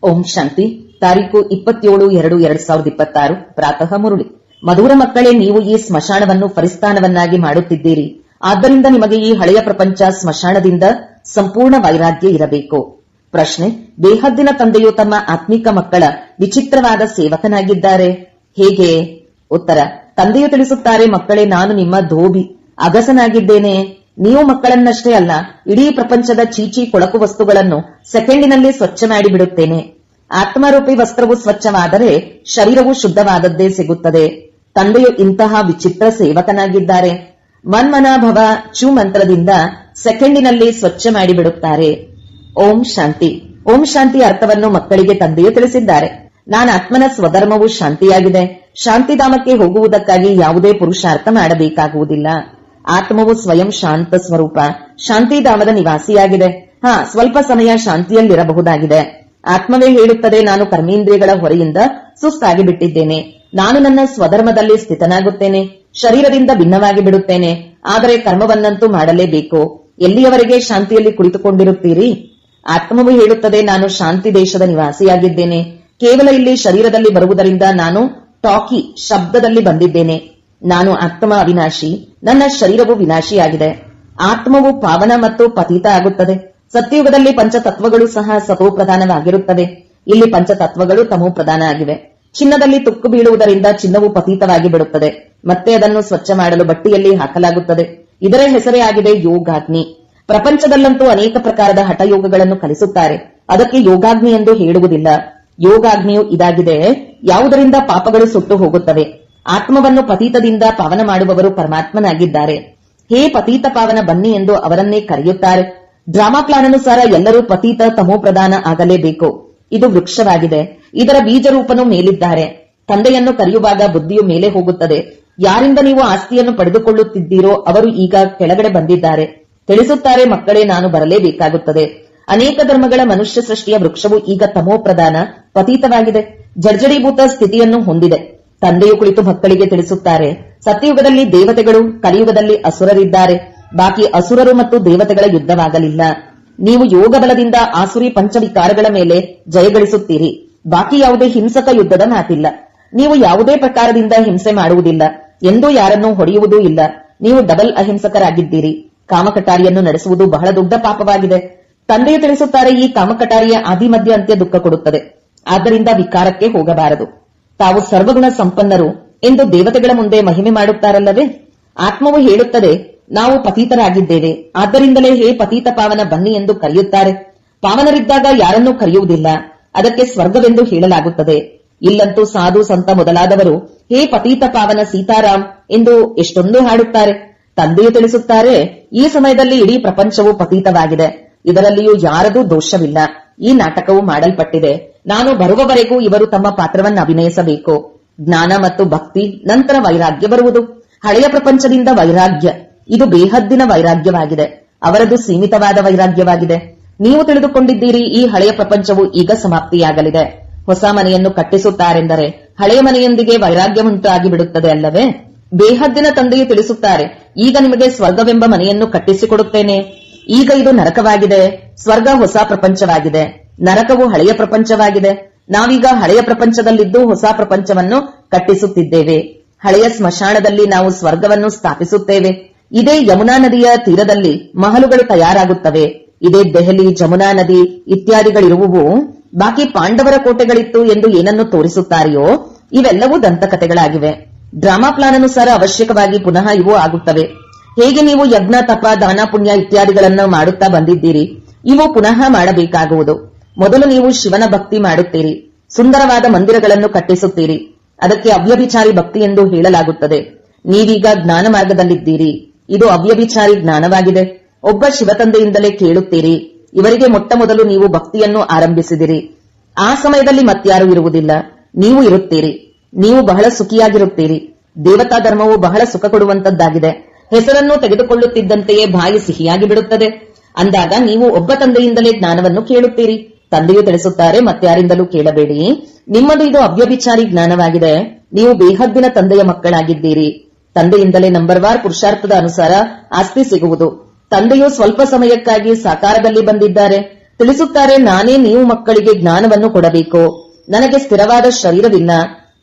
ಓಂ ಶಾಂತಿ. ತಾರೀಕು 27/2/2026 ಪ್ರಾತಃ ಮುರುಳಿ. ಮಧುರ ಮಕ್ಕಳೇ, ನೀವು ಈ ಸ್ಮಶಾನವನ್ನು ಪರಿಸ್ಥಾನವನ್ನಾಗಿ ಮಾಡುತ್ತಿದ್ದೀರಿ. ಆದ್ದರಿಂದ ನಿಮಗೆ ಈ ಹಳೆಯ ಪ್ರಪಂಚ ಸ್ಮಶಾನದಿಂದ ಸಂಪೂರ್ಣ ವೈರಾಗ್ಯ ಇರಬೇಕು. ಪ್ರಶ್ನೆ: ಬೇಹದ್ದಿನ ತಂದೆಯು ತಮ್ಮ ಆತ್ಮಿಕ ಮಕ್ಕಳ ವಿಚಿತ್ರವಾದ ಸೇವಕನಾಗಿದ್ದಾರೆ, ಹೇಗೆ? ಉತ್ತರ: ತಂದೆಯು ತಿಳಿಸುತ್ತಾರೆ, ಮಕ್ಕಳೇ, ನಾನು ನಿಮ್ಮ ಧೋಬಿ ಅಗಸನಾಗಿದ್ದೇನೆ. ನೀವು ಮಕ್ಕಳನ್ನಷ್ಟೇ ಅಲ್ಲ, ಇಡೀ ಪ್ರಪಂಚದ ಚೀಚಿ ಕೊಳಕು ವಸ್ತುಗಳನ್ನು ಸೆಕೆಂಡಿನಲ್ಲಿ ಸ್ವಚ್ಛ ಮಾಡಿಬಿಡುತ್ತೇನೆ. ಆತ್ಮರೂಪಿ ವಸ್ತ್ರವು ಸ್ವಚ್ಛವಾದರೆ ಶರೀರವು ಶುದ್ಧವಾದದ್ದೇ ಸಿಗುತ್ತದೆ. ತಂದೆಯು ಇಂತಹ ವಿಚಿತ್ರ ಸೇವಕನಾಗಿದ್ದಾರೆ. ಮನ್ಮನಾಭವ ಚು ಮಂತ್ರದಿಂದ ಸೆಕೆಂಡಿನಲ್ಲಿ ಸ್ವಚ್ಛ ಮಾಡಿಬಿಡುತ್ತಾರೆ. ಓಂ ಶಾಂತಿ. ಓಂ ಶಾಂತಿ ಅರ್ಥವನ್ನು ಮಕ್ಕಳಿಗೆ ತಂದೆಯು ತಿಳಿಸಿದ್ದಾರೆ. ನಾನು ಆತ್ಮನ ಸ್ವಧರ್ಮವು ಶಾಂತಿಯಾಗಿದೆ. ಶಾಂತಿಧಾಮಕ್ಕೆ ಹೋಗುವುದಕ್ಕಾಗಿ ಯಾವುದೇ ಪುರುಷಾರ್ಥ ಮಾಡಬೇಕಾಗುವುದಿಲ್ಲ. ಆತ್ಮವು ಸ್ವಯಂ ಶಾಂತ ಸ್ವರೂಪ, ಶಾಂತಿಧಾಮದ ನಿವಾಸಿಯಾಗಿದೆ. ಸ್ವಲ್ಪ ಸಮಯ ಶಾಂತಿಯಲ್ಲಿರಬಹುದಾಗಿದೆ. ಆತ್ಮವೇ ಹೇಳುತ್ತದೆ, ನಾನು ಕರ್ಮೇಂದ್ರಿಯಗಳ ಹೊರೆಯಿಂದ ಸುಸ್ತಾಗಿ ಬಿಟ್ಟಿದ್ದೇನೆ. ನಾನು ನನ್ನ ಸ್ವಧರ್ಮದಲ್ಲಿ ಸ್ಥಿತನಾಗುತ್ತೇನೆ. ಶರೀರದಿಂದ ಭಿನ್ನವಾಗಿ ಬಿಡುತ್ತೇನೆ. ಆದರೆ ಕರ್ಮವನ್ನಂತೂ ಮಾಡಲೇಬೇಕು. ಎಲ್ಲಿಯವರೆಗೆ ಶಾಂತಿಯಲ್ಲಿ ಕುಳಿತುಕೊಂಡಿರುತ್ತೀರಿ? ಆತ್ಮವು ಹೇಳುತ್ತದೆ, ನಾನು ಶಾಂತಿ ದೇಶದ ನಿವಾಸಿಯಾಗಿದ್ದೇನೆ. ಕೇವಲ ಇಲ್ಲಿ ಶರೀರದಲ್ಲಿ ಬರುವುದರಿಂದ ನಾನು ಟಾಕಿ ಶಬ್ದದಲ್ಲಿ ಬಂದಿದ್ದೇನೆ. ನಾನು ಆತ್ಮ ಅವಿನಾಶಿ, ನನ್ನ ಶರೀರವು ವಿನಾಶಿಯಾಗಿದೆ. ಆತ್ಮವು ಪಾವನ ಮತ್ತು ಪತೀತ ಆಗುತ್ತದೆ. ಸತ್ಯಯುಗದಲ್ಲಿ ಪಂಚತತ್ವಗಳು ಸಹ ಸತೋ ಪ್ರಧಾನವಾಗಿರುತ್ತವೆ. ಇಲ್ಲಿ ಪಂಚತತ್ವಗಳು ತಮೋ ಪ್ರಧಾನ ಆಗಿವೆ. ಚಿನ್ನದಲ್ಲಿ ತುಕ್ಕು ಬೀಳುವುದರಿಂದ ಚಿನ್ನವು ಪತೀತವಾಗಿ ಬಿಡುತ್ತದೆ. ಮತ್ತೆ ಅದನ್ನು ಸ್ವಚ್ಛ ಮಾಡಲು ಬಟ್ಟಿಯಲ್ಲಿ ಹಾಕಲಾಗುತ್ತದೆ. ಇದರ ಹೆಸರೇ ಆಗಿದೆ ಯೋಗಾಗ್ನಿ. ಪ್ರಪಂಚದಲ್ಲಂತೂ ಅನೇಕ ಪ್ರಕಾರದ ಹಠಯೋಗಗಳನ್ನು ಕಲಿಸುತ್ತಾರೆ. ಅದಕ್ಕೆ ಯೋಗಾಗ್ನಿ ಎಂದು ಹೇಳುವುದಿಲ್ಲ. ಯೋಗಾಗ್ನಿಯು ಇದಾಗಿದೆ, ಯಾವುದರಿಂದ ಪಾಪಗಳು ಸುಟ್ಟು ಹೋಗುತ್ತವೆ. ಆತ್ಮವನ್ನು ಪತೀತದಿಂದ ಪಾವನ ಮಾಡುವವರು ಪರಮಾತ್ಮನಾಗಿದ್ದಾರೆ. ಹೇ ಪತೀತ ಪಾವನ, ಬನ್ನಿ ಎಂದು ಅವರನ್ನೇ ಕರೆಯುತ್ತಾರೆ. ಡ್ರಾಮಾ ಪ್ಲಾನ್ ಅನುಸಾರ ಎಲ್ಲರೂ ಪತೀತ ತಮೋ ಪ್ರಧಾನ ಆಗಲೇಬೇಕು. ಇದು ವೃಕ್ಷವಾಗಿದೆ. ಇದರ ಬೀಜರೂಪನು ಮೇಲಿದ್ದಾರೆ. ತಂದೆಯನ್ನು ಕರೆಯುವಾಗ ಬುದ್ಧಿಯು ಮೇಲೆ ಹೋಗುತ್ತದೆ. ಯಾರಿಂದ ನೀವು ಆಸ್ತಿಯನ್ನು ಪಡೆದುಕೊಳ್ಳುತ್ತಿದ್ದೀರೋ ಅವರು ಈಗ ಕೆಳಗಡೆ ಬಂದಿದ್ದಾರೆ. ತಿಳಿಸುತ್ತಾರೆ, ಮಕ್ಕಳೇ, ನಾನು ಬರಲೇಬೇಕಾಗುತ್ತದೆ. ಅನೇಕ ಧರ್ಮಗಳ ಮನುಷ್ಯ ಸೃಷ್ಟಿಯ ವೃಕ್ಷವು ಈಗ ತಮೋ ಪ್ರಧಾನ ಪತೀತವಾಗಿದೆ, ಜರ್ಜಡೀಭೂತ ಸ್ಥಿತಿಯನ್ನು ಹೊಂದಿದೆ. ತಂದೆಯು ಕುಳಿತು ಮಕ್ಕಳಿಗೆ ತಿಳಿಸುತ್ತಾರೆ, ಸತ್ಯಯುಗದಲ್ಲಿ ದೇವತೆಗಳು, ಕಲಿಯುಗದಲ್ಲಿ ಅಸುರರಿದ್ದಾರೆ. ಬಾಕಿ ಅಸುರರು ಮತ್ತು ದೇವತೆಗಳ ಯುದ್ಧವಾಗಲಿಲ್ಲ. ನೀವು ಯೋಗ ಬಲದಿಂದ ಆಸುರಿ ಪಂಚವಿಕಾರಗಳ ಮೇಲೆ ಜಯಗಳಿಸುತ್ತೀರಿ. ಬಾಕಿ ಯಾವುದೇ ಹಿಂಸಕ ಯುದ್ಧದ ಮಾತಿಲ್ಲ. ನೀವು ಯಾವುದೇ ಪ್ರಕಾರದಿಂದ ಹಿಂಸೆ ಮಾಡುವುದಿಲ್ಲ, ಎಂದೂ ಯಾರನ್ನೂ ಹೊಡೆಯುವುದೂ ಇಲ್ಲ. ನೀವು ಡಬಲ್ ಅಹಿಂಸಕರಾಗಿದ್ದೀರಿ. ಕಾಮಕಟಾರಿಯನ್ನು ನಡೆಸುವುದು ಬಹಳ ದೊಡ್ಡ ಪಾಪವಾಗಿದೆ. ತಂದೆಯು ತಿಳಿಸುತ್ತಾರೆ, ಈ ಕಾಮಕಟಾರಿಯ ಆದಿ ಮಧ್ಯ ಅಂತ್ಯ ದುಃಖ ಕೊಡುತ್ತದೆ. ಆದ್ದರಿಂದ ವಿಕಾರಕ್ಕೆ ಹೋಗಬಾರದು. ತಾವು ಸರ್ವಗುಣ ಸಂಪನ್ನರು ಎಂದು ದೇವತೆಗಳ ಮುಂದೆ ಮಹಿಮೆ ಮಾಡುತ್ತಾರಲ್ಲವೇ? ಆತ್ಮವು ಹೇಳುತ್ತದೆ, ನಾವು ಪತೀತರಾಗಿದ್ದೇವೆ. ಆದ್ದರಿಂದಲೇ ಹೇ ಪತೀತ ಪಾವನ, ಬನ್ನಿ ಎಂದು ಕರೆಯುತ್ತಾರೆ. ಪಾವನರಿದ್ದಾಗ ಯಾರನ್ನೂ ಕರೆಯುವುದಿಲ್ಲ. ಅದಕ್ಕೆ ಸ್ವರ್ಗವೆಂದು ಹೇಳಲಾಗುತ್ತದೆ. ಇಲ್ಲಂತೂ ಸಾಧು ಸಂತ ಮೊದಲಾದವರು ಹೇ ಪತೀತ ಪಾವನ ಸೀತಾರಾಮ್ ಎಂದು ಎಷ್ಟೊಂದು ಹಾಡುತ್ತಾರೆ. ತಂದೆಯು ತಿಳಿಸುತ್ತಾರೆ, ಈ ಸಮಯದಲ್ಲಿ ಇಡೀ ಪ್ರಪಂಚವು ಪತೀತವಾಗಿದೆ. ಇದರಲ್ಲಿಯೂ ಯಾರದೂ ದೋಷವಿಲ್ಲ. ಈ ನಾಟಕವು ಮಾಡಲ್ಪಟ್ಟಿದೆ. ನಾನು ಬರುವವರೆಗೂ ಇವರು ತಮ್ಮ ಪಾತ್ರವನ್ನು ಅಭಿನಯಿಸಬೇಕು. ಜ್ಞಾನ ಮತ್ತು ಭಕ್ತಿ, ನಂತರ ವೈರಾಗ್ಯ ಬರುವುದು. ಹಳೆಯ ಪ್ರಪಂಚದಿಂದ ವೈರಾಗ್ಯ, ಇದು ಬೇಹದ್ದಿನ ವೈರಾಗ್ಯವಾಗಿದೆ. ಅವರದು ಸೀಮಿತವಾದ ವೈರಾಗ್ಯವಾಗಿದೆ. ನೀವು ತಿಳಿದುಕೊಂಡಿದ್ದೀರಿ, ಈ ಹಳೆಯ ಪ್ರಪಂಚವು ಈಗ ಸಮಾಪ್ತಿಯಾಗಲಿದೆ. ಹೊಸ ಮನೆಯನ್ನು ಕಟ್ಟಿಸುತ್ತಾರೆಂದರೆ ಹಳೆಯ ಮನೆಯೊಂದಿಗೆ ವೈರಾಗ್ಯ ಉಂಟಾಗಿ ಬಿಡುತ್ತದೆ ಅಲ್ಲವೇ? ಬೇಹದ್ದಿನ ತಂದೆಯು ತಿಳಿಸುತ್ತಾರೆ, ಈಗ ನಿಮಗೆ ಸ್ವರ್ಗವೆಂಬ ಮನೆಯನ್ನು ಕಟ್ಟಿಸಿಕೊಡುತ್ತೇನೆ. ಈಗ ಇದು ನರಕವಾಗಿದೆ. ಸ್ವರ್ಗ ಹೊಸ ಪ್ರಪಂಚವಾಗಿದೆ. ನರಕವು ಹಳೆಯ ಪ್ರಪಂಚವಾಗಿದೆ. ನಾವೀಗ ಹಳೆಯ ಪ್ರಪಂಚದಲ್ಲಿದ್ದು ಹೊಸ ಪ್ರಪಂಚವನ್ನು ಕಟ್ಟಿಸುತ್ತಿದ್ದೇವೆ. ಹಳೆಯ ಸ್ಮಶಾನದಲ್ಲಿ ನಾವು ಸ್ವರ್ಗವನ್ನು ಸ್ಥಾಪಿಸುತ್ತೇವೆ. ಇದೇ ಯಮುನಾ ನದಿಯ ತೀರದಲ್ಲಿ ಮಹಲುಗಳು ತಯಾರಾಗುತ್ತವೆ. ಇದೇ ದೆಹಲಿ, ಜಮುನಾ ನದಿ ಇತ್ಯಾದಿಗಳಿರುವುವು. ಬಾಕಿ ಪಾಂಡವರ ಕೋಟೆಗಳಿತ್ತು ಎಂದು ಏನನ್ನು ತೋರಿಸುತ್ತಾರೆಯೋ ಇವೆಲ್ಲವೂ ದಂತಕಥೆಗಳಾಗಿವೆ. ಡ್ರಾಮಾ ಪ್ಲಾನ್ ಅನುಸಾರ ಅವಶ್ಯಕವಾಗಿ ಪುನಃ ಇವು ಆಗುತ್ತವೆ. ಹೇಗೆ ನೀವು ಯಜ್ಞ, ತಪ, ದಾನ, ಪುಣ್ಯ ಇತ್ಯಾದಿಗಳನ್ನು ಮಾಡುತ್ತಾ ಬಂದಿದ್ದೀರಿ, ಇವು ಪುನಃ ಮಾಡಬೇಕಾಗುವುದು. ಮೊದಲು ನೀವು ಶಿವನ ಭಕ್ತಿ ಮಾಡುತ್ತೀರಿ. ಸುಂದರವಾದ ಮಂದಿರಗಳನ್ನು ಕಟ್ಟಿಸುತ್ತೀರಿ. ಅದಕ್ಕೆ ಅವ್ಯಭಿಚಾರಿ ಭಕ್ತಿ ಎಂದು ಹೇಳಲಾಗುತ್ತದೆ. ನೀವೀಗ ಜ್ಞಾನ ಮಾರ್ಗದಲ್ಲಿದ್ದೀರಿ. ಇದು ಅವ್ಯಭಿಚಾರಿ ಜ್ಞಾನವಾಗಿದೆ. ಒಬ್ಬ ಶಿವತಂದೆಯಿಂದಲೇ ಕೇಳುತ್ತೀರಿ. ಇವರಿಗೆ ಮೊಟ್ಟ ಮೊದಲು ನೀವು ಭಕ್ತಿಯನ್ನು ಆರಂಭಿಸಿದಿರಿ. ಆ ಸಮಯದಲ್ಲಿ ಮತ್ಯಾರೂ ಇರುವುದಿಲ್ಲ, ನೀವು ಇರುತ್ತೀರಿ. ನೀವು ಬಹಳ ಸುಖಿಯಾಗಿರುತ್ತೀರಿ. ದೇವತಾ ಧರ್ಮವು ಬಹಳ ಸುಖ ಕೊಡುವಂತದ್ದಾಗಿದೆ. ಹೆಸರನ್ನು ತೆಗೆದುಕೊಳ್ಳುತ್ತಿದ್ದಂತೆಯೇ ಬಾಯಿ ಸಿಹಿಯಾಗಿ ಬಿಡುತ್ತದೆ. ಅಂದಾಗ ನೀವು ಒಬ್ಬ ತಂದೆಯಿಂದಲೇ ಜ್ಞಾನವನ್ನು ಕೇಳುತ್ತೀರಿ. ತಂದೆಯು ತಿಳಿಸುತ್ತಾರೆ, ಮತ್ಯಾರಿಂದಲೂ ಕೇಳಬೇಡಿ. ನಿಮ್ಮದು ಇದು ಅವ್ಯಭಿಚಾರಿ ಜ್ಞಾನವಾಗಿದೆ. ನೀವು ಬೇಹದ್ದಿನ ತಂದೆಯ ಮಕ್ಕಳಾಗಿದ್ದೀರಿ. ತಂದೆಯಿಂದಲೇ ನಂಬರ್ ವಾರ್ ಪುರುಷಾರ್ಥದ ಅನುಸಾರ ಆಸ್ತಿ ಸಿಗುವುದು. ತಂದೆಯು ಸ್ವಲ್ಪ ಸಮಯಕ್ಕಾಗಿ ಸಾಕಾರದಲ್ಲಿ ಬಂದಿದ್ದಾರೆ. ತಿಳಿಸುತ್ತಾರೆ, ನಾನೇ ನೀವು ಮಕ್ಕಳಿಗೆ ಜ್ಞಾನವನ್ನು ಕೊಡಬೇಕು. ನನಗೆ ಸ್ಥಿರವಾದ ಶರೀರವಿಲ್ಲ,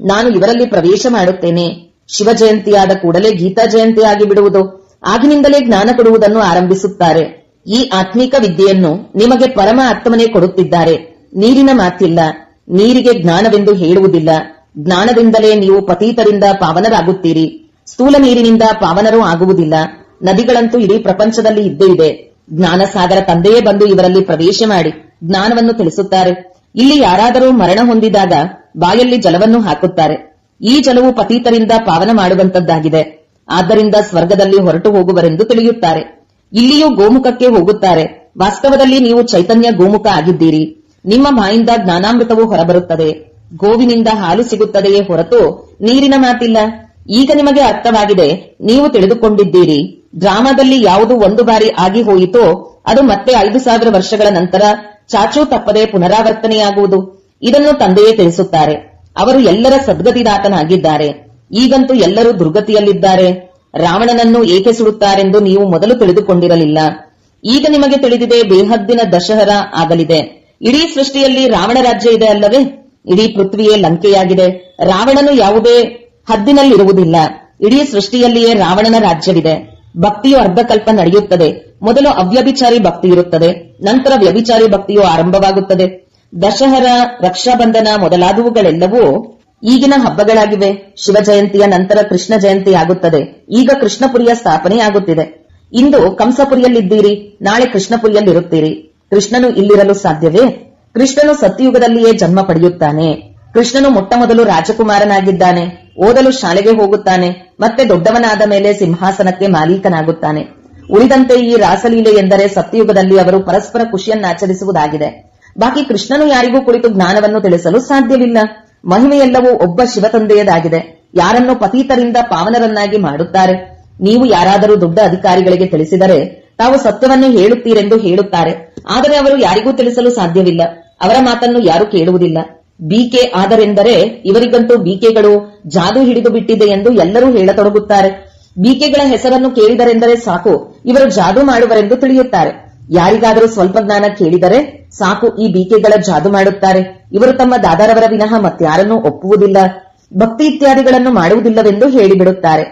ನಾನು ಇವರಲ್ಲಿ ಪ್ರವೇಶ ಮಾಡುತ್ತೇನೆ. ಶಿವ ಜಯಂತಿಯಾದ ಕೂಡಲೇ ಗೀತಾ ಜಯಂತಿ ಆಗಿಬಿಡುವುದು. ಆಗಿನಿಂದಲೇ ಜ್ಞಾನ ಕೊಡುವುದನ್ನು ಆರಂಭಿಸುತ್ತಾರೆ. ಈ ಆತ್ಮಿಕ ವಿದ್ಯೆಯನ್ನು ನಿಮಗೆ ಪರಮ ಆತ್ಮನೇ ಕೊಡುತ್ತಿದ್ದಾರೆ. ನೀರಿನ ಮಾತಿಲ್ಲ, ನೀರಿಗೆ ಜ್ಞಾನವೆಂದು ಹೇಳುವುದಿಲ್ಲ. ಜ್ಞಾನದಿಂದಲೇ ನೀವು ಪತೀತರಿಂದ ಪಾವನರಾಗುತ್ತೀರಿ. ಸ್ಥೂಲ ನೀರಿನಿಂದ ಪಾವನರೂ ಆಗುವುದಿಲ್ಲ. ನದಿಗಳಂತೂ ಇಡೀ ಪ್ರಪಂಚದಲ್ಲಿ ಇದ್ದೇ ಇದೆ. ಜ್ಞಾನಸಾಗರ ತಂದೆಯೇ ಬಂದು ಇವರಲ್ಲಿ ಪ್ರವೇಶ ಮಾಡಿ ಜ್ಞಾನವನ್ನು ತಿಳಿಸುತ್ತಾರೆ. ಇಲ್ಲಿ ಯಾರಾದರೂ ಮರಣ ಹೊಂದಿದಾಗ ಬಾಯಲ್ಲಿ ಜಲವನ್ನು ಹಾಕುತ್ತಾರೆ. ಈ ಜಲವು ಪತೀತರಿಂದ ಪಾವನ ಮಾಡುವಂತದ್ದಾಗಿದೆ. ಆದ್ದರಿಂದ ಸ್ವರ್ಗದಲ್ಲಿ ಹೊರಟು ಹೋಗುವರೆಂದು ತಿಳಿಯುತ್ತಾರೆ. ಇಲ್ಲಿಯೂ ಗೋಮುಖಕ್ಕೆ ಹೋಗುತ್ತಾರೆ. ವಾಸ್ತವದಲ್ಲಿ ನೀವು ಚೈತನ್ಯ ಗೋಮುಖ ಆಗಿದ್ದೀರಿ. ನಿಮ್ಮ ಬಾಯಿಂದ ಜ್ಞಾನಾಮೃತವು ಹೊರಬರುತ್ತದೆ. ಗೋವಿನಿಂದ ಹಾಲು ಸಿಗುತ್ತದೆಯೇ ಹೊರತು ನೀರಿನ ಮಾತಿಲ್ಲ. ಈಗ ನಿಮಗೆ ಅರ್ಥವಾಗಿದೆ, ನೀವು ತಿಳಿದುಕೊಂಡಿದ್ದೀರಿ. ಡ್ರಾಮಾದಲ್ಲಿ ಯಾವುದು ಒಂದು ಬಾರಿ ಆಗಿ ಹೋಯಿತೋ ಅದು ಮತ್ತೆ 5000 ವರ್ಷಗಳ ನಂತರ ಚಾಚೂ ತಪ್ಪದೆ ಪುನರಾವರ್ತನೆಯಾಗುವುದು. ಇದನ್ನು ತಂದೆಯೇ ತಿಳಿಸುತ್ತಾರೆ. ಅವರು ಎಲ್ಲರ ಸದ್ಗತಿದಾತನಾಗಿದ್ದಾರೆ. ಈಗಂತೂ ಎಲ್ಲರೂ ದುರ್ಗತಿಯಲ್ಲಿದ್ದಾರೆ. ರಾವಣನನ್ನು ಏಕೆ ಸುಡುತ್ತಾರೆಂದು ನೀವು ಮೊದಲು ತಿಳಿದುಕೊಂಡಿರಲಿಲ್ಲ. ಈಗ ನಿಮಗೆ ತಿಳಿದಿದೆ, ಬೇಹದ್ದಿನ ದಶಹರ ಆಗಲಿದೆ. ಇಡೀ ಸೃಷ್ಟಿಯಲ್ಲಿ ರಾವಣ ರಾಜ್ಯ ಇದೆ ಅಲ್ಲವೇ? ಇಡೀ ಪೃಥ್ವಿಯೇ ಲಂಕೆಯಾಗಿದೆ. ರಾವಣನು ಯಾವುದೇ ಹದ್ದಿನಲ್ಲಿರುವುದಿಲ್ಲ. ಇಡೀ ಸೃಷ್ಟಿಯಲ್ಲಿಯೇ ರಾವಣನ ರಾಜ್ಯವಿದೆ. ಭಕ್ತಿಯು ಅರ್ಧಕಲ್ಪ ನಡೆಯುತ್ತದೆ. ಮೊದಲು ಅವ್ಯಭಿಚಾರಿ ಭಕ್ತಿ ಇರುತ್ತದೆ, ನಂತರ ವ್ಯಭಿಚಾರಿ ಭಕ್ತಿಯು ಆರಂಭವಾಗುತ್ತದೆ. ದಶಹರ, ರಕ್ಷಾಬಂಧನ ಮೊದಲಾದವುಗಳೆಲ್ಲವೂ ಈಗಿನ ಹಬ್ಬಗಳಾಗಿವೆ. ಶಿವ ಜಯಂತಿಯ ನಂತರ ಕೃಷ್ಣ ಜಯಂತಿ ಆಗುತ್ತದೆ. ಈಗ ಕೃಷ್ಣಪುರಿಯ ಸ್ಥಾಪನೆ ಆಗುತ್ತಿದೆ. ಇಂದು ಕಂಸಪುರಿಯಲ್ಲಿದ್ದೀರಿ, ನಾಳೆ ಕೃಷ್ಣಪುರಿಯಲ್ಲಿರುತ್ತೀರಿ. ಕೃಷ್ಣನು ಇಲ್ಲಿರಲು ಸಾಧ್ಯವೇ? ಕೃಷ್ಣನು ಸತ್ಯಯುಗದಲ್ಲಿಯೇ ಜನ್ಮ ಪಡೆಯುತ್ತಾನೆ. ಕೃಷ್ಣನು ಮೊಟ್ಟಮೊದಲು ರಾಜಕುಮಾರನಾಗಿದ್ದಾನೆ. ಓದಲು ಶಾಲೆಗೆ ಹೋಗುತ್ತಾನೆ. ಮತ್ತೆ ದೊಡ್ಡವನಾದ ಮೇಲೆ ಸಿಂಹಾಸನಕ್ಕೆ ಮಾಲೀಕನಾಗುತ್ತಾನೆ. ಉಳಿದಂತೆ ಈ ರಾಸಲೀಲೆ ಎಂದರೆ ಸತ್ಯಯುಗದಲ್ಲಿ ಅವರು ಪರಸ್ಪರ ಖುಷಿಯನ್ನಾಚರಿಸುವುದಾಗಿದೆ. ಬಾಕಿ ಕೃಷ್ಣನು ಯಾರಿಗೂ ಕುಳಿತು ಜ್ಞಾನವನ್ನು ತಿಳಿಸಲು ಸಾಧ್ಯವಿಲ್ಲ. ಮಹಿಮೆಯೆಲ್ಲವೂ ಒಬ್ಬ ಶಿವತಂದೆಯದಾಗಿದೆ. ಯಾರನ್ನು ಪತೀತರಿಂದ ಪಾವನರನ್ನಾಗಿ ಮಾಡುತ್ತಾರೆ. ನೀವು ಯಾರಾದರೂ ದೊಡ್ಡ ಅಧಿಕಾರಿಗಳಿಗೆ ತಿಳಿಸಿದರೆ ತಾವು ಸತ್ಯವನ್ನು ಹೇಳುತ್ತೀರೆಂದು ಹೇಳುತ್ತಾರೆ. ಆದರೆ ಅವರು ಯಾರಿಗೂ ತಿಳಿಸಲು ಸಾಧ್ಯವಿಲ್ಲ. ಅವರ ಮಾತನ್ನು ಯಾರು ಕೇಳುವುದಿಲ್ಲ. ಬಿಕೆ ಆದರೆಂದರೆ ಇವರಿಗಂತೂ ಬಿಕೆಗಳು ಜಾದು ಹಿಡಿದು ಬಿಟ್ಟಿದೆ ಎಂದು ಎಲ್ಲರೂ ಹೇಳತೊಡಗುತ್ತಾರೆ. ಬಿಕೆಗಳ ಹೆಸರನ್ನು ಕೇಳಿದರೆಂದರೆ ಸಾಕು, ಇವರು ಜಾದು ಮಾಡುವರೆಂದು ತಿಳಿಯುತ್ತಾರೆ. ಯಾರಿಗಾದರೂ ಸ್ವಲ್ಪ ಜ್ಞಾನ ಕೇಳಿದರೆ ಸಾಕು, ಈ ಬಿಕೆಗಳ ಜಾದು ಮಾಡುತ್ತಾರೆ. ಇವರು ತಮ್ಮ ದಾದಾರವರ ವಿನಃ ಮತ್ಯಾರನ್ನೂ ಒಪ್ಪುವುದಿಲ್ಲ, ಭಕ್ತಿ ಇತ್ಯಾದಿಗಳನ್ನು ಮಾಡುವುದಿಲ್ಲವೆಂದು ಹೇಳಿಬಿಡುತ್ತಾರೆ.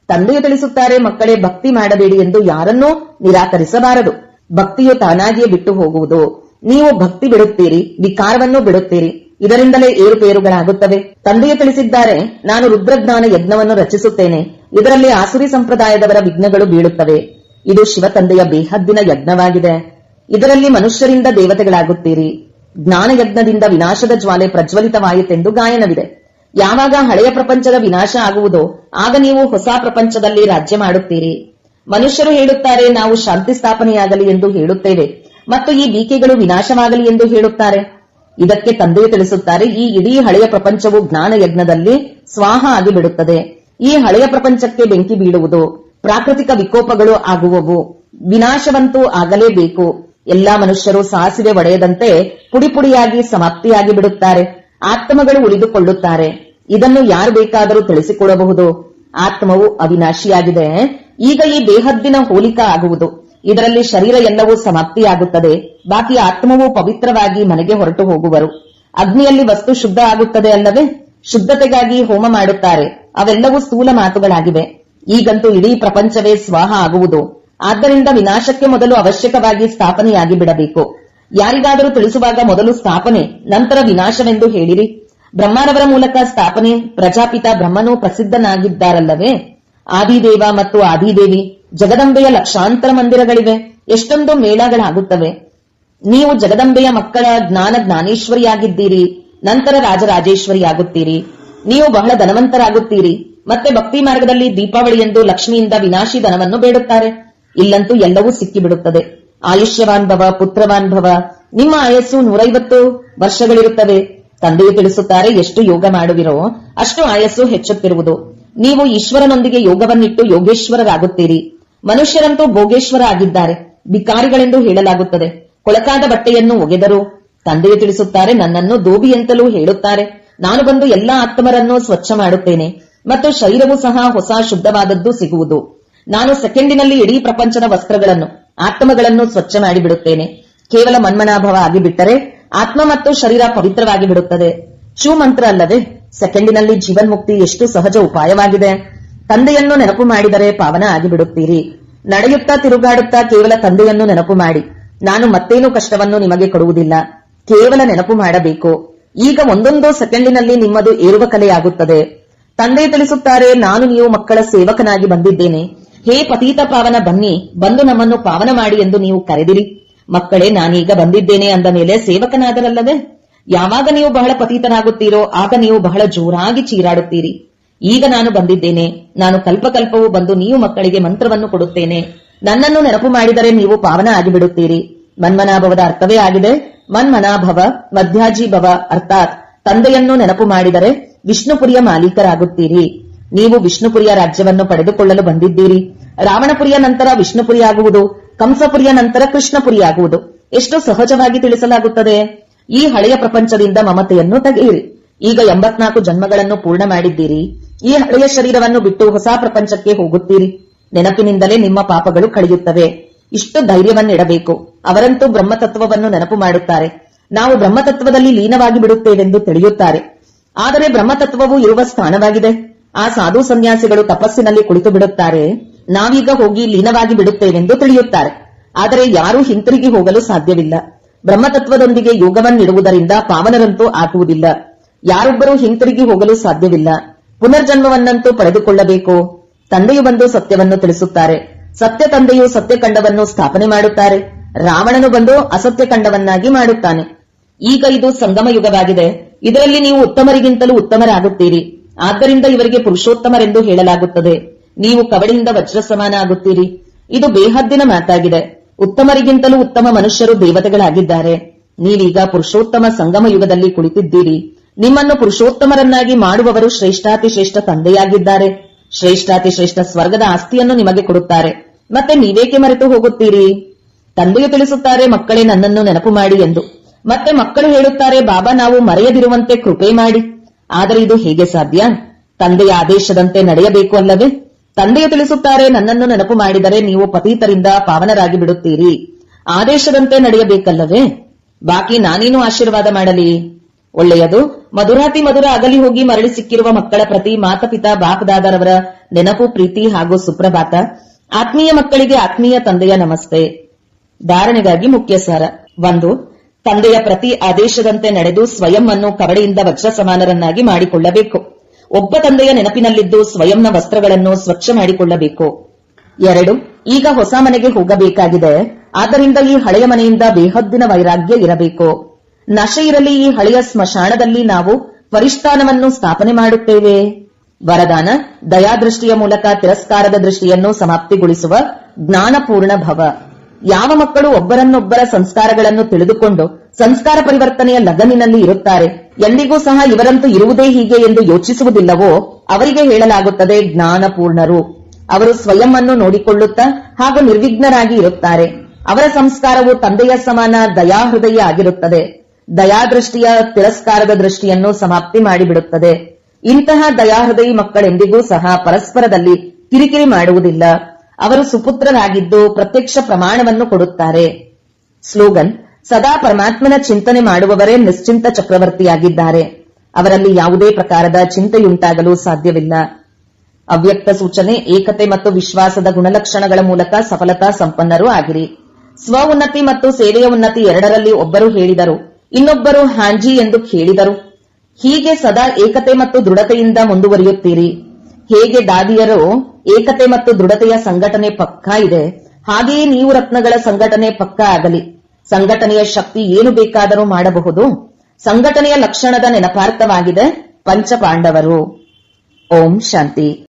ತಂದೆಯು ತಿಳಿಸುತ್ತಾರೆ, ಮಕ್ಕಳೇ, ಭಕ್ತಿ ಮಾಡಬೇಡಿ ಎಂದು ಯಾರನ್ನೂ ನಿರಾಕರಿಸಬಾರದು. ಭಕ್ತಿಯು ತಾನಾಗಿಯೇ ಬಿಟ್ಟು ಹೋಗುವುದು. ನೀವು ಭಕ್ತಿ ಬಿಡುತ್ತೀರಿ, ವಿಕಾರವನ್ನು ಬಿಡುತ್ತೀರಿ. ಇದರಿಂದಲೇ ಏರುಪೇರುಗಳಾಗುತ್ತವೆ. ತಂದೆಯು ತಿಳಿಸಿದ್ದಾರೆ, ನಾನು ರುದ್ರಜ್ಞಾನ ಯಜ್ಞವನ್ನು ರಚಿಸುತ್ತೇನೆ. ಇದರಲ್ಲಿ ಆಸುರಿ ಸಂಪ್ರದಾಯದವರ ವಿಘ್ನಗಳು ಬೀಳುತ್ತವೆ. ಇದು ಶಿವ ತಂದೆಯ ಬೇಹದ್ದಿನ ಯಜ್ಞವಾಗಿದೆ. ಇದರಲ್ಲಿ ಮನುಷ್ಯರಿಂದ ದೇವತೆಗಳಾಗುತ್ತೀರಿ. ಜ್ಞಾನ ಯಜ್ಞದಿಂದ ವಿನಾಶದ ಜ್ವಾಲೆ ಪ್ರಜ್ವಲಿತವಾಯಿತೆಂದು ಗಾಯನವಿದೆ. ಯಾವಾಗ ಹಳೆಯ ಪ್ರಪಂಚದ ವಿನಾಶ ಆಗುವುದೋ ಆಗ ನೀವು ಹೊಸ ಪ್ರಪಂಚದಲ್ಲಿ ರಾಜ್ಯ ಮಾಡುತ್ತೀರಿ. ಮನುಷ್ಯರು ಹೇಳುತ್ತಾರೆ, ನಾವು ಶಾಂತಿ ಸ್ಥಾಪನೆಯಾಗಲಿ ಎಂದು ಹೇಳುತ್ತೇವೆ, ಮತ್ತು ಈ ಬೀಕೆಗಳು ವಿನಾಶವಾಗಲಿ ಎಂದು ಹೇಳುತ್ತಾರೆ. ಇದಕ್ಕೆ ತಂದೆಯು ತಿಳಿಸುತ್ತಾರೆ, ಈ ಇಡೀ ಹಳೆಯ ಪ್ರಪಂಚವು ಜ್ಞಾನ ಯಜ್ಞದಲ್ಲಿ ಸ್ವಾಹ ಆಗಿಬಿಡುತ್ತದೆ. ಈ ಹಳೆಯ ಪ್ರಪಂಚಕ್ಕೆ ಬೆಂಕಿ ಬೀಳುವುದು, ಪ್ರಾಕೃತಿಕ ವಿಕೋಪಗಳು ಆಗುವವು. ವಿನಾಶವಂತೂ ಆಗಲೇಬೇಕು. ಎಲ್ಲಾ ಮನುಷ್ಯರು ಸಾಸಿವೆ ಒಡೆಯದಂತೆ ಪುಡಿಪುಡಿಯಾಗಿ ಸಮಾಪ್ತಿಯಾಗಿ ಬಿಡುತ್ತಾರೆ. ಆತ್ಮಗಳು ಉಳಿದುಕೊಳ್ಳುತ್ತಾರೆ. ಇದನ್ನು ಯಾರು ಬೇಕಾದರೂ ತಿಳಿಸಿಕೊಡಬಹುದು. ಆತ್ಮವು ಅವಿನಾಶಿಯಾಗಿದೆ. ಈಗ ಈ ದೇಹದ್ದಿನ ಹೋಲಿಕಾ ಆಗುವುದು. ಇದರಲ್ಲಿ ಶರೀರ ಎಲ್ಲವೂ ಸಮಾಪ್ತಿಯಾಗುತ್ತದೆ. ಬಾಕಿ ಆತ್ಮವು ಪವಿತ್ರವಾಗಿ ಮನೆಗೆ ಹೊರಟು ಹೋಗುವರು. ಅಗ್ನಿಯಲ್ಲಿ ವಸ್ತು ಶುದ್ಧ ಆಗುತ್ತದೆ ಅಲ್ಲವೇ? ಶುದ್ಧತೆಗಾಗಿ ಹೋಮ ಮಾಡುತ್ತಾರೆ. ಅವೆಲ್ಲವೂ ಸ್ಥೂಲ ಮಾತುಗಳಾಗಿವೆ. ಈಗಂತೂ ಇಡೀ ಪ್ರಪಂಚವೇ ಸ್ವಾಹ ಆಗುವುದು. ಆದ್ದರಿಂದ ವಿನಾಶಕ್ಕೆ ಮೊದಲು ಅವಶ್ಯಕವಾಗಿ ಸ್ಥಾಪನೆಯಾಗಿ ಬಿಡಬೇಕು. ಯಾರಿಗಾದರೂ ತಿಳಿಸುವಾಗ ಮೊದಲು ಸ್ಥಾಪನೆ, ನಂತರ ವಿನಾಶವೆಂದು ಹೇಳಿರಿ. ಬ್ರಹ್ಮರವರ ಮೂಲಕ ಸ್ಥಾಪನೆ. ಪ್ರಜಾಪಿತ ಬ್ರಹ್ಮನು ಪ್ರಸಿದ್ಧನಾಗಿದ್ದಾರಲ್ಲವೇ? ಆದಿದೇವ ಮತ್ತು ಆದಿದೇವಿ, ಜಗದಂಬೆಯ ಲಕ್ಷಾಂತರ ಮಂದಿರಗಳಿವೆ. ಎಷ್ಟೊಂದು ಮೇಳಗಳಾಗುತ್ತವೆ. ನೀವು ಜಗದಂಬೆಯ ಮಕ್ಕಳ ಜ್ಞಾನೇಶ್ವರಿಯಾಗಿದ್ದೀರಿ. ನಂತರ ರಾಜರಾಜೇಶ್ವರಿಯಾಗುತ್ತೀರಿ. ನೀವು ಬಹಳ ಧನವಂತರಾಗುತ್ತೀರಿ. ಮತ್ತೆ ಭಕ್ತಿ ಮಾರ್ಗದಲ್ಲಿ ದೀಪಾವಳಿ ಎಂದು ಲಕ್ಷ್ಮಿಯಿಂದ ವಿನಾಶಿ ಧನವನ್ನು ಬೇಡುತ್ತಾರೆ. ಇಲ್ಲಂತೂ ಎಲ್ಲವೂ ಸಿಕ್ಕಿಬಿಡುತ್ತದೆ. ಆಯುಷ್ಯವಾನ್ ಭವ, ಪುತ್ರವಾನ್ ಭವ. ನಿಮ್ಮ ಆಯಸ್ಸು 150 ವರ್ಷಗಳಿರುತ್ತವೆ. ತಂದೆಯು ತಿಳಿಸುತ್ತಾರೆ, ಎಷ್ಟು ಯೋಗ ಮಾಡುವಿರೋ ಅಷ್ಟು ಆಯಸ್ಸು ಹೆಚ್ಚುತ್ತಿರುವುದು. ನೀವು ಈಶ್ವರನೊಂದಿಗೆ ಯೋಗವನ್ನಿಟ್ಟು ಯೋಗೇಶ್ವರರಾಗುತ್ತೀರಿ. ಮನುಷ್ಯರಂತೂ ಭೋಗೇಶ್ವರ ಆಗಿದ್ದಾರೆ. ಬಿಕಾರಿಗಳೆಂದು ಹೇಳಲಾಗುತ್ತದೆ. ಕೊಳಕಾದ ಬಟ್ಟೆಯನ್ನು ಒಗೆದರು. ತಂದೆಯು ತಿಳಿಸುತ್ತಾರೆ, ನನ್ನನ್ನು ದೋಬಿ ಎಂತಲೂ ಹೇಳುತ್ತಾರೆ. ನಾನು ಬಂದು ಎಲ್ಲಾ ಆತ್ಮರನ್ನು ಸ್ವಚ್ಛ ಮಾಡುತ್ತೇನೆ ಮತ್ತು ಶರೀರವೂ ಸಹ ಹೊಸ ಶುದ್ಧವಾದದ್ದು ಸಿಗುವುದು. ನಾನು ಸೆಕೆಂಡಿನಲ್ಲಿ ಇಡೀ ಪ್ರಪಂಚದ ವಸ್ತ್ರಗಳನ್ನು, ಆತ್ಮಗಳನ್ನು ಸ್ವಚ್ಛ ಮಾಡಿಬಿಡುತ್ತೇನೆ. ಕೇವಲ ಮನ್ಮನಾಭವ ಆಗಿಬಿಟ್ಟರೆ ಆತ್ಮ ಮತ್ತು ಶರೀರ ಪವಿತ್ರವಾಗಿ ಬಿಡುತ್ತದೆ. ಶೂ ಮಂತ್ರ ಅಲ್ಲವೇ? ಸೆಕೆಂಡಿನಲ್ಲಿ ಜೀವನ್ಮುಕ್ತಿ ಎಷ್ಟು ಸಹಜ ಉಪಾಯವಾಗಿದೆ. ತಂದೆಯನ್ನು ನೆನಪು ಮಾಡಿದರೆ ಪಾವನ ಆಗಿಬಿಡುತ್ತೀರಿ. ನಡೆಯುತ್ತಾ ತಿರುಗಾಡುತ್ತಾ ಕೇವಲ ತಂದೆಯನ್ನು ನೆನಪು ಮಾಡಿ. ನಾನು ಮತ್ತೇನು ಕಷ್ಟವನ್ನು ನಿಮಗೆ ಕೊಡುವುದಿಲ್ಲ, ಕೇವಲ ನೆನಪು ಮಾಡಬೇಕು. ಈಗ ಒಂದೊಂದು ಸೆಕೆಂಡಿನಲ್ಲಿ ನಿಮ್ಮದು ಏರುವ ಕಲೆಯಾಗುತ್ತದೆ. ತಂದೆ ತಿಳಿಸುತ್ತಾರೆ, ನಾನು ನೀವು ಮಕ್ಕಳ ಸೇವಕನಾಗಿ ಬಂದಿದ್ದೇನೆ. ಹೇ ಪತೀತ ಪಾವನ, ಬನ್ನಿ, ಬಂದು ನಮ್ಮನ್ನು ಪಾವನ ಮಾಡಿ ಎಂದು ನೀವು ಕರೆದಿರಿ. ಮಕ್ಕಳೇ, ನಾನೀಗ ಬಂದಿದ್ದೇನೆ ಅಂದ ಮೇಲೆ ಸೇವಕನಾದರಲ್ಲವೇ? ಯಾವಾಗ ನೀವು ಬಹಳ ಪತೀತನಾಗುತ್ತೀರೋ ಆಗ ನೀವು ಬಹಳ ಜೋರಾಗಿ ಚೀರಾಡುತ್ತೀರಿ. ಈಗ ನಾನು ಬಂದಿದ್ದೇನೆ, ನಾನು ಕಲ್ಪಕಲ್ಪವೂ ಬಂದು ನೀವು ಮಕ್ಕಳಿಗೆ ಮಂತ್ರವನ್ನು ಕೊಡುತ್ತೇನೆ. ನನ್ನನ್ನು ನೆನಪು ಮಾಡಿದರೆ ನೀವು ಪಾವನ ಆಗಿಬಿಡುತ್ತೀರಿ. ಮನ್ಮನಾಭವದ ಅರ್ಥವೇ ಆಗಿದೆ ಮನ್ಮನಾಭವ ಮಧ್ಯಾಜೀಭವ, ಅರ್ಥಾತ್ ತಂದೆಯನ್ನು ನೆನಪು ಮಾಡಿದರೆ ವಿಷ್ಣುಪುರಿಯ ಮಾಲೀಕರಾಗುತ್ತೀರಿ. ನೀವು ವಿಷ್ಣುಪುರಿಯ ರಾಜ್ಯವನ್ನು ಪಡೆದುಕೊಳ್ಳಲು ಬಂದಿದ್ದೀರಿ. ರಾವಣಪುರಿಯ ನಂತರ ವಿಷ್ಣುಪುರಿಯಾಗುವುದು, ಕಂಸಪುರಿಯ ನಂತರ ಕೃಷ್ಣಪುರಿಯಾಗುವುದು ಎಷ್ಟು ಸಹಜವಾಗಿ ತಿಳಿಸಲಾಗುತ್ತದೆ. ಈ ಹಳೆಯ ಪ್ರಪಂಚದಿಂದ ಮಮತೆಯನ್ನು ತೆಗೆಯಿರಿ. ಈಗ 84 ಜನ್ಮಗಳನ್ನು ಪೂರ್ಣ ಮಾಡಿದ್ದೀರಿ. ಈ ಹಳೆಯ ಶರೀರವನ್ನು ಬಿಟ್ಟು ಹೊಸ ಪ್ರಪಂಚಕ್ಕೆ ಹೋಗುತ್ತೀರಿ. ನೆನಪಿನಿಂದಲೇ ನಿಮ್ಮ ಪಾಪಗಳು ಕಳೆಯುತ್ತವೆ. ಇಷ್ಟು ಧೈರ್ಯವನ್ನಿಡಬೇಕು. ಅವರಂತೂ ಬ್ರಹ್ಮತತ್ವವನ್ನು ನೆನಪು ಮಾಡುತ್ತಾರೆ. ನಾವು ಬ್ರಹ್ಮತತ್ವದಲ್ಲಿ ಲೀನವಾಗಿ ಬಿಡುತ್ತೇವೆಂದು ತಿಳಿಯುತ್ತಾರೆ. ಆದರೆ ಬ್ರಹ್ಮತತ್ವವು ಇರುವ ಸ್ಥಾನವಾಗಿದೆ. ಆ ಸಾಧು ಸನ್ಯಾಸಿಗಳು ತಪಸ್ಸಿನಲ್ಲಿ ಕುಳಿತು ಬಿಡುತ್ತಾರೆ. ನಾವೀಗ ಹೋಗಿ ಲೀನವಾಗಿ ಬಿಡುತ್ತೇವೆಂದು ತಿಳಿಯುತ್ತಾರೆ. ಆದರೆ ಯಾರೂ ಹಿಂತಿರುಗಿ ಹೋಗಲು ಸಾಧ್ಯವಿಲ್ಲ. ಬ್ರಹ್ಮತತ್ವದೊಂದಿಗೆ ಯೋಗವನ್ನಿಡುವುದರಿಂದ ಪಾವನರಂತೂ ಆಗುವುದಿಲ್ಲ. ಯಾರೊಬ್ಬರೂ ಹಿಂತಿರುಗಿ ಹೋಗಲು ಸಾಧ್ಯವಿಲ್ಲ. ಪುನರ್ಜನ್ಮವನ್ನಂತೂ ಪಡೆದುಕೊಳ್ಳಬೇಕು. ತಂದೆಯು ಬಂದು ಸತ್ಯವನ್ನು ತಿಳಿಸುತ್ತಾರೆ. ಸತ್ಯ ತಂದೆಯು ಸತ್ಯಖಂಡವನ್ನು ಸ್ಥಾಪನೆ ಮಾಡುತ್ತಾರೆ. ರಾವಣನು ಬಂದು ಅಸತ್ಯಖಂಡವನ್ನಾಗಿ ಮಾಡುತ್ತಾನೆ. ಈಗ ಇದು ಸಂಗಮ ಯುಗವಾಗಿದೆ. ಇದರಲ್ಲಿ ನೀವು ಉತ್ತಮರಿಗಿಂತಲೂ ಉತ್ತಮರಾಗುತ್ತೀರಿ. ಆದ್ದರಿಂದ ಇವರಿಗೆ ಪುರುಷೋತ್ತಮರೆಂದು ಹೇಳಲಾಗುತ್ತದೆ. ನೀವು ಕವಡೆಯಿಂದ ವಜ್ರ ಸಮಾನ ಆಗುತ್ತೀರಿ. ಇದು ಬೇಹದ್ದಿನ ಮಾತಾಗಿದೆ. ಉತ್ತಮರಿಗಿಂತಲೂ ಉತ್ತಮ ಮನುಷ್ಯರು ದೇವತೆಗಳಾಗಿದ್ದಾರೆ. ನೀವೀಗ ಪುರುಷೋತ್ತಮ ಸಂಗಮ ಯುಗದಲ್ಲಿ ಕುಳಿತಿದ್ದೀರಿ. ನಿಮ್ಮನ್ನು ಪುರುಷೋತ್ತಮರನ್ನಾಗಿ ಮಾಡುವವರು ಶ್ರೇಷ್ಠಾತಿಶ್ರೇಷ್ಠ ತಂದೆಯಾಗಿದ್ದಾರೆ. ಶ್ರೇಷ್ಠಾತಿಶ್ರೇಷ್ಠ ಸ್ವರ್ಗದ ಆಸ್ತಿಯನ್ನು ನಿಮಗೆ ಕೊಡುತ್ತಾರೆ. ಮತ್ತೆ ನೀವೇಕೆ ಮರೆತು ಹೋಗುತ್ತೀರಿ? ತಂದೆಯು ತಿಳಿಸುತ್ತಾರೆ, ಮಕ್ಕಳೇ ನನ್ನನ್ನು ನೆನಪು ಮಾಡಿ ಎಂದು. ಮತ್ತೆ ಮಕ್ಕಳು ಹೇಳುತ್ತಾರೆ, ಬಾಬಾ ನಾವು ಮರೆಯದಿರುವಂತೆ ಕೃಪೆ ಮಾಡಿ. ಆದರೆ ಇದು ಹೇಗೆ ಸಾಧ್ಯ? ತಂದೆಯ ಆದೇಶದಂತೆ ನಡೆಯಬೇಕು ಅಲ್ಲವೇ? ತಂದೆಯು ತಿಳಿಸುತ್ತಾರೆ, ನನ್ನನ್ನು ನೆನಪು ಮಾಡಿದರೆ ನೀವು ಪತೀತರಿಂದ ಪಾವನರಾಗಿ ಬಿಡುತ್ತೀರಿ. ಆದೇಶದಂತೆ ನಡೆಯಬೇಕಲ್ಲವೇ? ಬಾಕಿ ನಾನೇನು ಆಶೀರ್ವಾದ ಮಾಡಲಿ? ಒಳ್ಳೆಯದು. ಮಧುರಾತಿ ಮಧುರ ಅಗಲಿ ಹೋಗಿ ಮರಳಿ ಸಿಕ್ಕಿರುವ ಮಕ್ಕಳ ಪ್ರತಿ ಮಾತಪಿತಾ ಬಾಪದಾದರವರ ನೆನಪು, ಪ್ರೀತಿ ಹಾಗೂ ಸುಪ್ರಭಾತ. ಆತ್ಮೀಯ ಮಕ್ಕಳಿಗೆ ಆತ್ಮೀಯ ತಂದೆಯ ನಮಸ್ತೆ. ಧಾರಣೆಗಾಗಿ ಮುಖ್ಯ ಸಾರ. 1. ತಂದೆಯ ಪ್ರತಿ ಆದೇಶದಂತೆ ನಡೆದು ಸ್ವಯಂ ಅನ್ನು ಕವಡೆಯಿಂದ ವಜ್ರ ಸಮಾನರನ್ನಾಗಿ ಮಾಡಿಕೊಳ್ಳಬೇಕು. ಒಬ್ಬ ತಂದೆಯ ನೆನಪಿನಲ್ಲಿದ್ದು ಸ್ವಯಂನ ವಸ್ತ್ರಗಳನ್ನು ಸ್ವಚ್ಛ ಮಾಡಿಕೊಳ್ಳಬೇಕು. 2. ಈಗ ಹೊಸ ಮನೆಗೆ ಹೋಗಬೇಕಾಗಿದೆ. ಆದ್ದರಿಂದ ಈ ಹಳೆಯ ಮನೆಯಿಂದ ಬೇಹದ್ದಿನ ವೈರಾಗ್ಯ ಇರಬೇಕು. ನಶೆ ಇರಲಿ. ಈ ಹಳೆಯ ಸ್ಮಶಾನದಲ್ಲಿ ನಾವು ಪರಿಷ್ಠಾನವನ್ನು ಸ್ಥಾಪನೆ ಮಾಡುತ್ತೇವೆ. ವರದಾನ: ದಯಾದೃಷ್ಟಿಯ ಮೂಲಕ ತಿರಸ್ಕಾರದ ದೃಷ್ಟಿಯನ್ನು ಸಮಾಪ್ತಿಗೊಳಿಸುವ ಜ್ಞಾನಪೂರ್ಣ ಭವ. ಯಾವ ಮಕ್ಕಳು ಒಬ್ಬರನ್ನೊಬ್ಬರ ಸಂಸ್ಕಾರಗಳನ್ನು ತಿಳಿದುಕೊಂಡು ಸಂಸ್ಕಾರ ಪರಿವರ್ತನೆಯ ಲಗನಿನಲ್ಲಿ ಇರುತ್ತಾರೆ, ಎಂದಿಗೂ ಸಹ ಇವರಂತೂ ಇರುವುದೇ ಹೀಗೆ ಎಂದು ಯೋಚಿಸುವುದಿಲ್ಲವೋ ಅವರಿಗೆ ಹೇಳಲಾಗುತ್ತದೆ ಜ್ಞಾನಪೂರ್ಣರು. ಅವರು ಸ್ವಯಂ ಅನ್ನು ನೋಡಿಕೊಳ್ಳುತ್ತಾ ಹಾಗೂ ನಿರ್ವಿಘ್ನರಾಗಿ ಇರುತ್ತಾರೆ. ಅವರ ಸಂಸ್ಕಾರವು ತಂದೆಯ ಸಮಾನ ದಯಾಹೃದಯ ಆಗಿರುತ್ತದೆ. ದಯಾದೃಷ್ಟಿಯ ತಿರಸ್ಕಾರದ ದೃಷ್ಟಿಯನ್ನು ಸಮಾಪ್ತಿ ಮಾಡಿಬಿಡುತ್ತದೆ. ಇಂತಹ ದಯಾಹೃದಯಿ ಮಕ್ಕಳೆಂದಿಗೂ ಸಹ ಪರಸ್ಪರದಲ್ಲಿ ಕಿರಿಕಿರಿ ಮಾಡುವುದಿಲ್ಲ. ಅವರು ಸುಪುತ್ರರಾಗಿದ್ದು ಪ್ರತ್ಯಕ್ಷ ಪ್ರಮಾಣವನ್ನು ಕೊಡುತ್ತಾರೆ. ಸ್ಲೋಗನ್: ಸದಾ ಪರಮಾತ್ಮನ ಚಿಂತನೆ ಮಾಡುವವರೇ ನಿಶ್ಚಿಂತ ಚಕ್ರವರ್ತಿಯಾಗಿದ್ದಾರೆ. ಅವರಲ್ಲಿ ಯಾವುದೇ ಪ್ರಕಾರದ ಚಿಂತೆಯುಂಟಾಗಲು ಸಾಧ್ಯವಿಲ್ಲ. ಅವ್ಯಕ್ತ ಸೂಚನೆ: ಏಕತೆ ಮತ್ತು ವಿಶ್ವಾಸದ ಗುಣಲಕ್ಷಣಗಳ ಮೂಲಕ ಸಫಲತಾ ಸಂಪನ್ನರೂ ಆಗಿರಿ. ಸ್ವ ಉನ್ನತಿ ಮತ್ತು ಸೇವೆಯ ಉನ್ನತಿ ಎರಡರಲ್ಲಿ ಒಬ್ಬರು ಹೇಳಿದರು, ಇನ್ನೊಬ್ಬರು ಹಾಂಜಿ ಎಂದು ಕೇಳಿದರು. ಹೀಗೆ ಸದಾ ಏಕತೆ ಮತ್ತು ದೃಢತೆಯಿಂದ ಮುಂದುವರಿಯುತ್ತೀರಿ. ಹೇಗೆ ದಾದಿಯರು ಏಕತೆ ಮತ್ತು ದೃಢತೆಯ ಸಂಘಟನೆ ಪಕ್ಕಾ ಇದೆ, ಹಾಗೆಯೇ ನೀವು ರತ್ನಗಳ ಸಂಘಟನೆ ಪಕ್ಕಾ ಆಗಲಿ. ಸಂಘಟನೆಯ ಶಕ್ತಿ ಏನು ಬೇಕಾದರೂ ಮಾಡಬಹುದು. ಸಂಘಟನೆಯ ಲಕ್ಷಣದ ನೆನಪಾರ್ಥವಾಗಿದೆ ಪಂಚಪಾಂಡವರು. ಓಂ ಶಾಂತಿ.